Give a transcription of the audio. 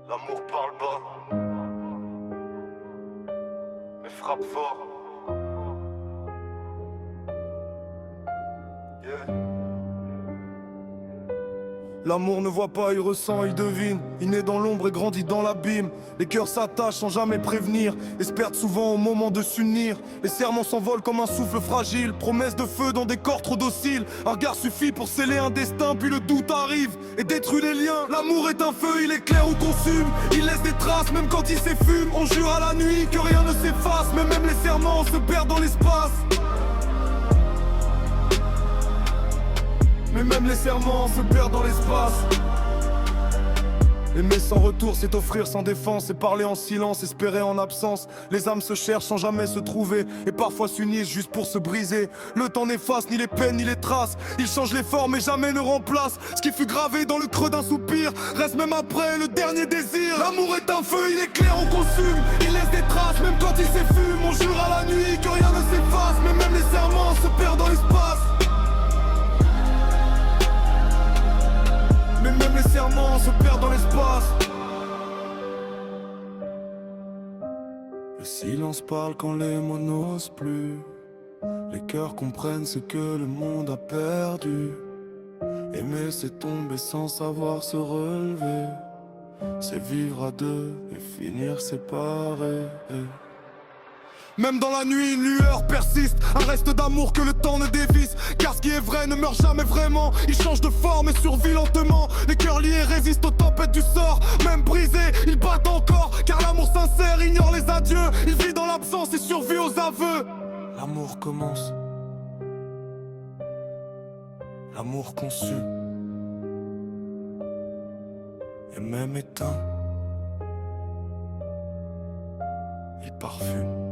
L'amour parle bas, mais frappe fort. Yeah. L'amour ne voit pas, il ressent, il devine. Il naît dans l'ombre et grandit dans l'abîme. Les cœurs s'attachent sans jamais prévenir et se perdent souvent au moment de s'unir. Les serments s'envolent comme un souffle fragile, promesses de feu dans des corps trop dociles. Un regard suffit pour sceller un destin, puis le doute arrive et détruit les liens. L'amour est un feu, il éclaire ou consume. Il laisse des traces même quand il s'effume. On jure à la nuit que rien ne s'efface, mais même les serments se perdent dans l'espace. Mais même les serments se perdent dans l'espace. Aimer sans retour, c'est offrir sans défense. C'est parler en silence, espérer en absence. Les âmes se cherchent sans jamais se trouver, et parfois s'unissent juste pour se briser. Le temps n'efface ni les peines ni les traces. Il change les formes mais jamais ne remplace. Ce qui fut gravé dans le creux d'un soupir reste même après le dernier désir. L'amour est un feu, il éclaire, on consume. Il laisse des traces même quand il s'effume. On jure à la nuit que rien ne s'efface, mais même les serments se perdent dans l'espace. Mais même les serments se perdent dans l'espace. Le silence parle quand les mots n'osent plus. Les cœurs comprennent ce que le monde a perdu. Aimer c'est tomber sans savoir se relever. C'est vivre à deux et finir séparés. Même dans la nuit, une lueur persiste, un reste d'amour que le temps ne dévisse. Car ce qui est vrai ne meurt jamais vraiment. Il change de forme et survit lentement. Les cœurs liés résistent aux tempêtes du sort. Même brisés, ils battent encore. Car l'amour sincère ignore les adieux. Il vit dans l'absence et survit aux aveux. L'amour commence. L'amour conçu. Et même éteint, il parfume.